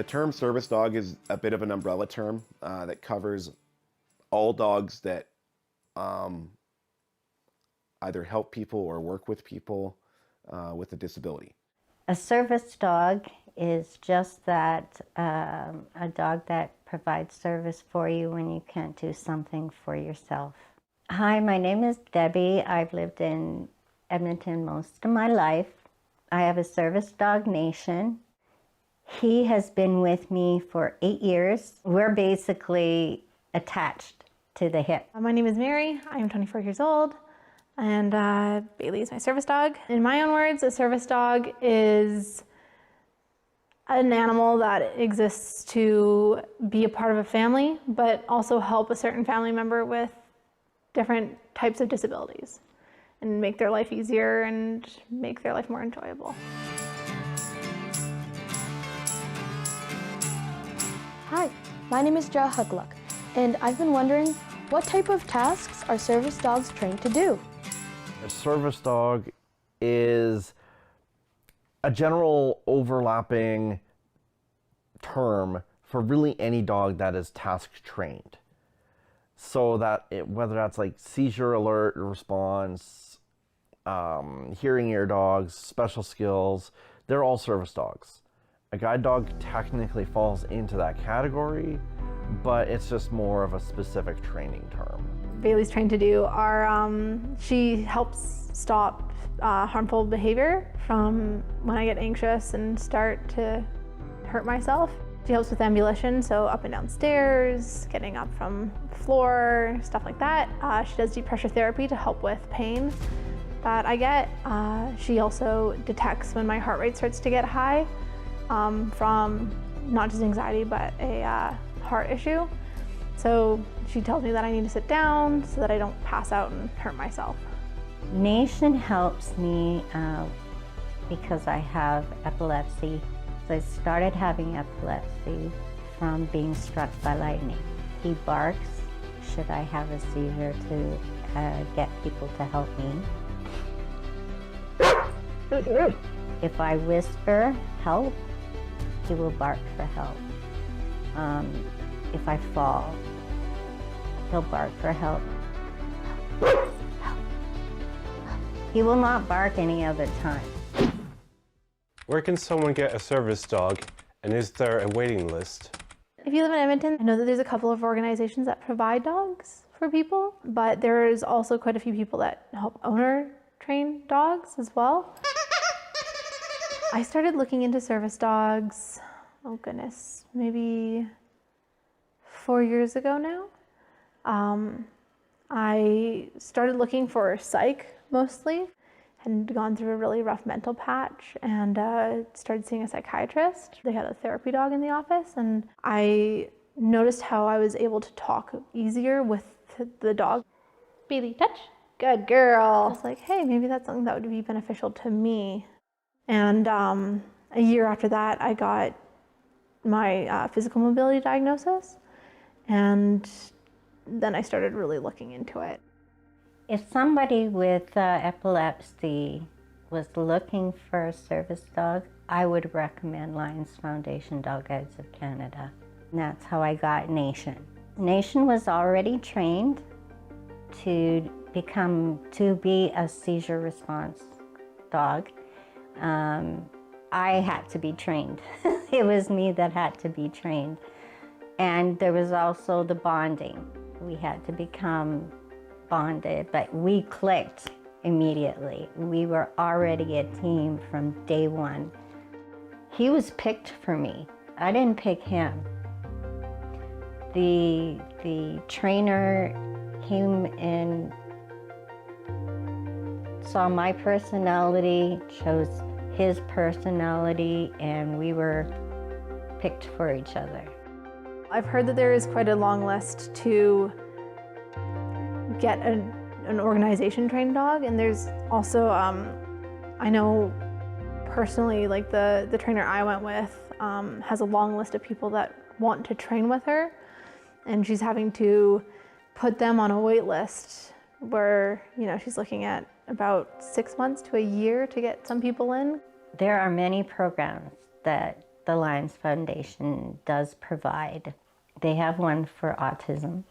The term service dog is a bit of an umbrella term that covers all dogs that either help people or work with people with a disability. A service dog is just that, a dog that provides service for you when you can't do something for yourself. Hi, my name is Debbie. I've lived in Edmonton most of my life. I have a service dog, Nation. He has been with me for 8 years. We're basically attached to the hip. My name is Mary. I'm 24 years old, and Bailey is my service dog. In my own words, a service dog is an animal that exists to be a part of a family, but also help a certain family member with different types of disabilities and make their life easier and make their life more enjoyable. Hi, my name is Joe Hugluck, and I've been wondering what type of tasks are service dogs trained to do? A service dog is a general overlapping term for really any dog that is task trained. So that whether that's like seizure alert response, hearing ear dogs, special skills, they're all service dogs. A guide dog technically falls into that category, but it's just more of a specific training term. Bailey's trained to do are, she helps stop harmful behavior from when I get anxious and start to hurt myself. She helps with ambulation, so up and down stairs, getting up from the floor, stuff like that. She does deep pressure therapy to help with pain that I get. She also detects when my heart rate starts to get high from not just anxiety, but a heart issue. So she tells me that I need to sit down so that I don't pass out and hurt myself. Nation helps me because I have epilepsy. So I started having epilepsy from being struck by lightning. He barks should I have a seizure to get people to help me. If I whisper help, he will bark for help. If I fall, he'll bark for help. He will not bark any other time. Where can someone get a service dog, and is there a waiting list? If you live in Edmonton, I know that there's a couple of organizations that provide dogs for people, but there's also quite a few people that help owner train dogs as well. I started looking into service dogs, oh goodness, maybe 4 years ago now. I started looking for psych mostly, had gone through a really rough mental patch and started seeing a psychiatrist. They had a therapy dog in the office, and I noticed how I was able to talk easier with the dog. Bailey, touch. Good girl. I was like, hey, maybe that's something that would be beneficial to me. And a year after that, I got my physical mobility diagnosis, and then I started really looking into it. If somebody with epilepsy was looking for a service dog, I would recommend Lions Foundation Dog Guides of Canada. And that's how I got Nation. Nation was already trained to be a seizure response dog. I had to be trained. It was me that had to be trained. And there was also the bonding. We had to become bonded, but we clicked immediately. We were already a team from day one. He was picked for me. I didn't pick him. The trainer came in, saw my personality, chose his personality, and we were picked for each other. I've heard that there is quite a long list to get an organization trained dog, and there's also, I know personally, like the trainer I went with has a long list of people that want to train with her, and she's having to put them on a wait list where, you know, she's looking at about 6 months to a year to get some people in. There are many programs that the Lions Foundation does provide. They have one for autism,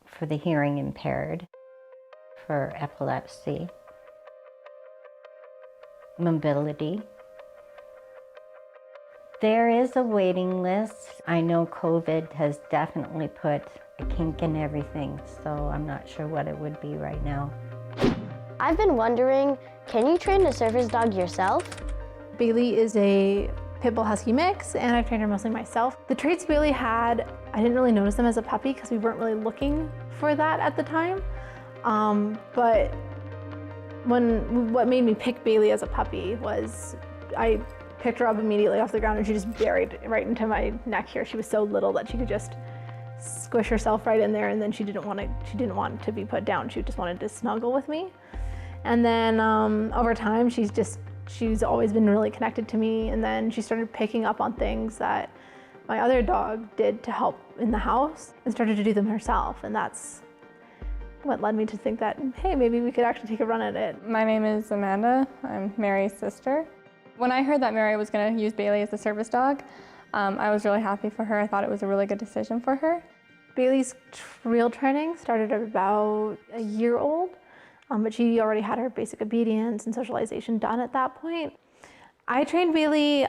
for the hearing impaired, for epilepsy, mobility. There is a waiting list. I know COVID has definitely put a kink in everything, so I'm not sure what it would be right now. I've been wondering, can you train a service dog yourself? Bailey is a pit bull husky mix, and I've trained her mostly myself. The traits Bailey had, I didn't really notice them as a puppy because we weren't really looking for that at the time. But what made me pick Bailey as a puppy was I picked her up immediately off the ground and she just buried right into my neck here. She was so little that she could just squish herself right in there, and then she didn't want to be put down. She just wanted to snuggle with me. And then over time, she's always been really connected to me. And then she started picking up on things that my other dog did to help in the house and started to do them herself. And that's what led me to think that, hey, maybe we could actually take a run at it. My name is Amanda. I'm Mary's sister. When I heard that Mary was going to use Bailey as a service dog, I was really happy for her. I thought it was a really good decision for her. Bailey's real training started at about a year old, but she already had her basic obedience and socialization done at that point. I trained Bailey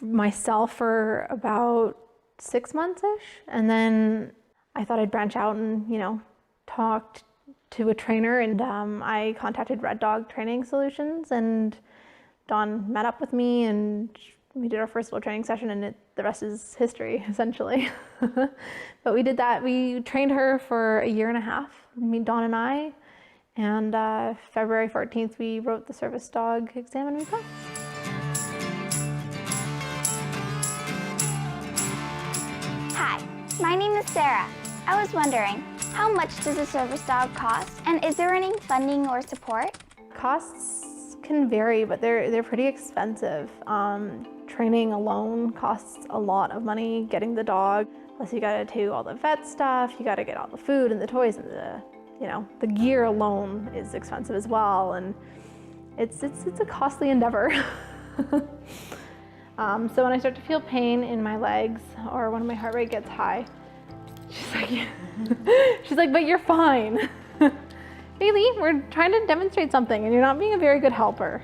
myself for about 6 months-ish, and then I thought I'd branch out and, talked to a trainer, and I contacted Red Dog Training Solutions, and Dawn met up with me and we did our first little training session, and the rest is history, essentially. But we did that. We trained her for a year and a half, Dawn and I, and February 14th, we wrote the service dog exam and we passed. Hi, my name is Sarah. I was wondering, how much does a service dog cost, and is there any funding or support? Costs can vary, but they're pretty expensive. Training alone costs a lot of money. Getting the dog, plus you gotta do all the vet stuff, you gotta get all the food and the toys, and the gear alone is expensive as well, and it's a costly endeavor. So when I start to feel pain in my legs or when my heart rate gets high, she's like, but you're fine. Bailey, we're trying to demonstrate something and you're not being a very good helper.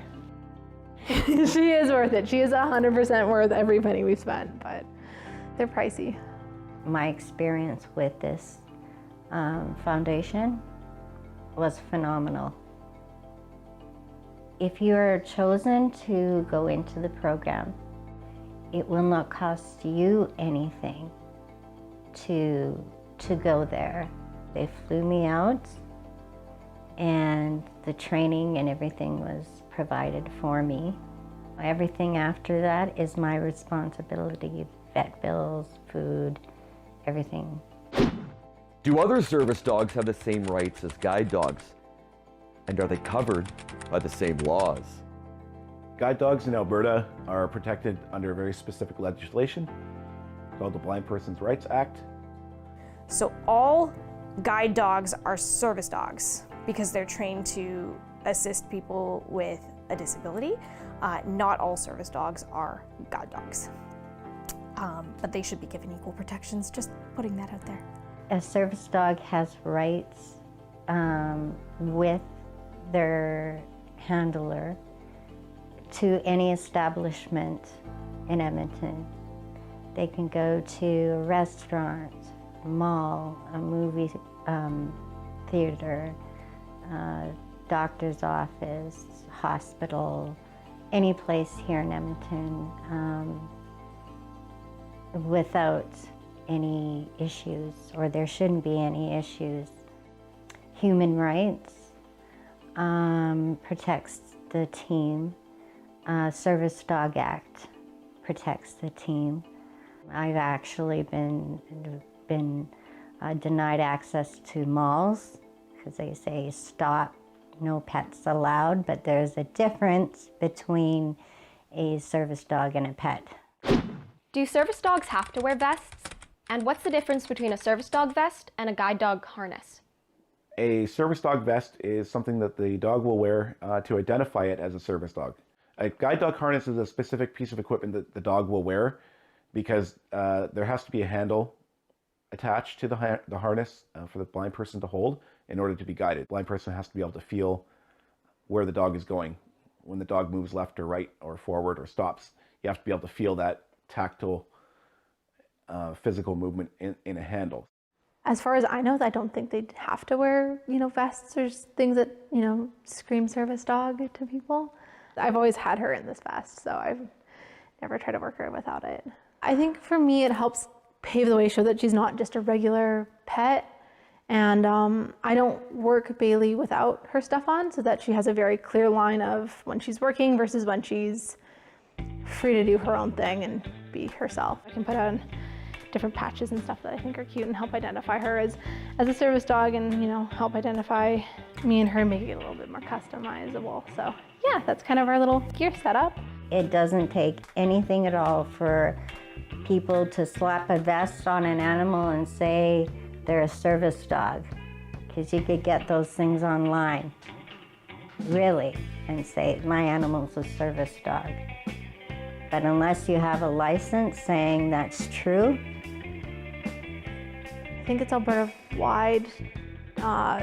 She is worth it. She is 100% worth every penny we've spent, but they're pricey. My experience with this foundation was phenomenal. If you're chosen to go into the program, it will not cost you anything to go there. They flew me out, and the training and everything was provided for me. Everything after that is my responsibility. Vet bills, food, everything. Do other service dogs have the same rights as guide dogs? And are they covered by the same laws? Guide dogs in Alberta are protected under very specific legislation called the Blind Persons Rights Act. So all guide dogs are service dogs because they're trained to assist people with a disability. Not all service dogs are guide dogs. But they should be given equal protections, just putting that out there. A service dog has rights with their handler to any establishment in Edmonton. They can go to a restaurant, a mall, a movie theater, doctor's office, hospital, any place here in Edmonton without any issues, or there shouldn't be any issues. Human rights protects the team. Service Dog Act protects the team. I've actually been denied access to malls because they say stop, no pets allowed, but there's a difference between a service dog and a pet. Do service dogs have to wear vests? And what's the difference between a service dog vest and a guide dog harness? A service dog vest is something that the dog will wear to identify it as a service dog. A guide dog harness is a specific piece of equipment that the dog will wear because there has to be a handle attached to the harness for the blind person to hold in order to be guided. The blind person has to be able to feel where the dog is going. When the dog moves left or right or forward or stops, you have to be able to feel that tactile physical movement in a handle. As far as I know, I don't think they'd have to wear, vests or things that, scream service dog to people. I've always had her in this vest, so I've never tried to work her without it. I think for me, it helps pave the way, show that she's not just a regular pet. And I don't work Bailey without her stuff on, so that she has a very clear line of when she's working versus when she's free to do her own thing and be herself. I can put on different patches and stuff that I think are cute and help identify her as a service dog and, help identify me and her and make it a little bit more customizable. So yeah, that's kind of our little gear setup. It doesn't take anything at all for people to slap a vest on an animal and say they're a service dog, because you could get those things online, really, and say, my animal's a service dog. But unless you have a license saying that's true. I think it's Alberta-wide.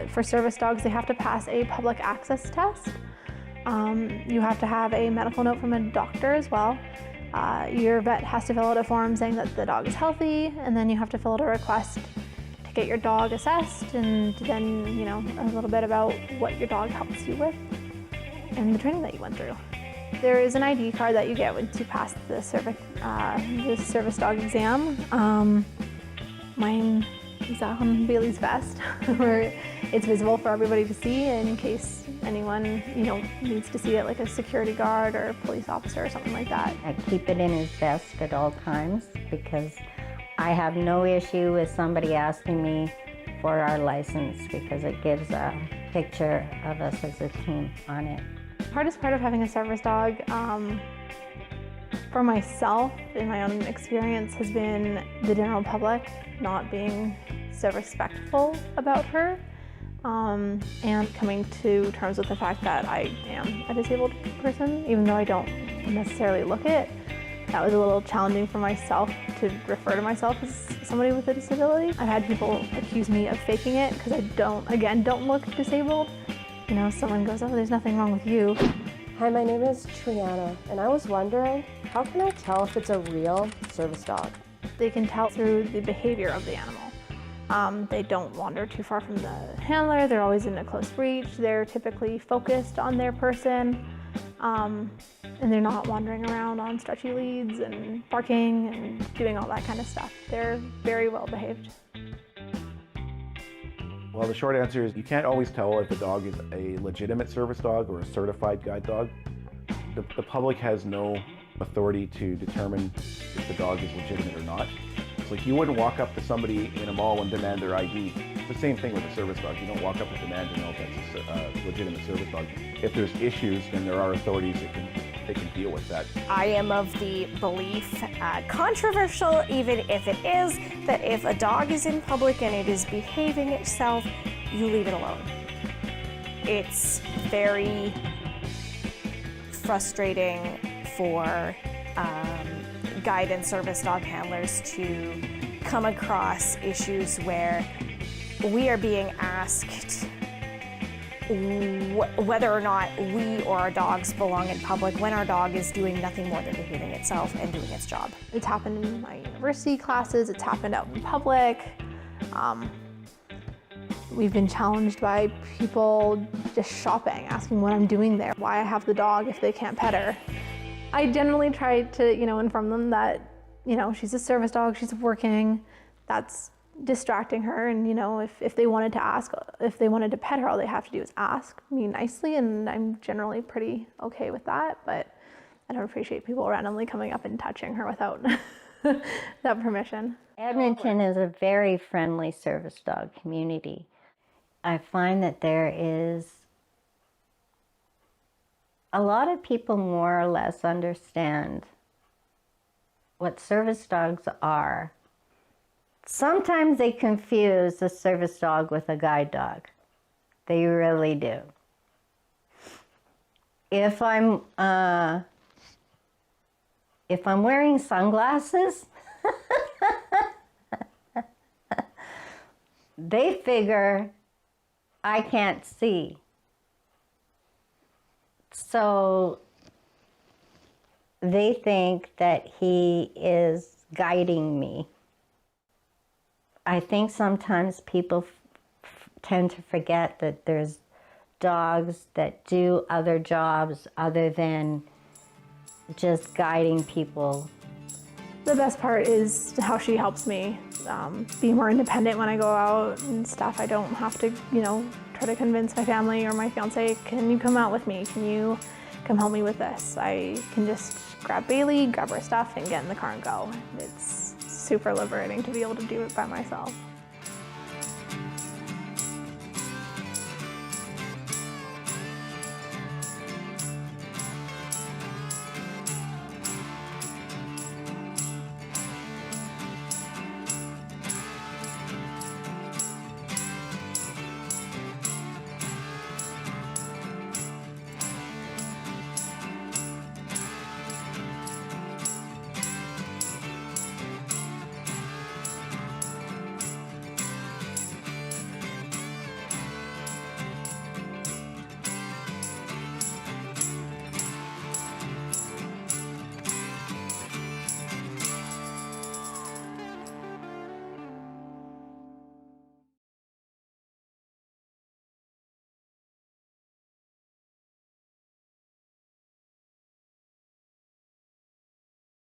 For service dogs, they have to pass a public access test. You have to have a medical note from a doctor as well. Your vet has to fill out a form saying that the dog is healthy, and then you have to fill out a request to get your dog assessed, and then, a little bit about what your dog helps you with and the training that you went through. There is an ID card that you get once you pass the service dog exam. Mine is on Bailey's vest, where it's visible for everybody to see in case anyone, needs to see it, like a security guard or a police officer or something like that. I keep it in his vest at all times because I have no issue with somebody asking me for our license because it gives a picture of us as a team on it. The hardest part of having a service dog, for myself, in my own experience, has been the general public not being so respectful about her, and coming to terms with the fact that I am a disabled person, even though I don't necessarily look it. That was a little challenging for myself to refer to myself as somebody with a disability. I've had people accuse me of faking it because I don't look disabled. Someone goes, oh, there's nothing wrong with you. Hi, my name is Triana, and I was wondering, how can I tell if it's a real service dog? They can tell through the behavior of the animal. They don't wander too far from the handler. They're always in a close reach. They're typically focused on their person. And they're not wandering around on stretchy leads and barking and doing all that kind of stuff. They're very well behaved. Well, the short answer is you can't always tell if a dog is a legitimate service dog or a certified guide dog. The public has no authority to determine if the dog is legitimate or not. It's like you wouldn't walk up to somebody in a mall and demand their ID. It's the same thing with a service dog. You don't walk up and demand to know if that's a legitimate service dog. If there's issues, then there are authorities that can deal with that. I am of the belief, controversial even if it is, that if a dog is in public and it is behaving itself, you leave it alone. It's very frustrating for guide and service dog handlers to come across issues where we are being asked whether or not we or our dogs belong in public when our dog is doing nothing more than behaving itself and doing its job. It's happened in my university classes, it's happened out in public. We've been challenged by people just shopping, asking what I'm doing there, why I have the dog if they can't pet her. I generally try to, inform them that, she's a service dog, she's working, that's distracting her, and if they wanted to ask, if they wanted to pet her, all they have to do is ask me nicely, and I'm generally pretty okay with that, but I don't appreciate people randomly coming up and touching her without that permission. Edmonton is a very friendly service dog community. I find that there is a lot of people more or less understand what service dogs are. Sometimes they confuse a service dog with a guide dog. They really do. If I'm wearing sunglasses, they figure I can't see. So they think that he is guiding me. I think sometimes people tend to forget that there's dogs that do other jobs other than just guiding people. The best part is how she helps me be more independent when I go out and stuff. I don't have to, try to convince my family or my fiance, can you come out with me? Can you come help me with this? I can just grab Bailey, grab her stuff, and get in the car and go. It's super liberating to be able to do it by myself.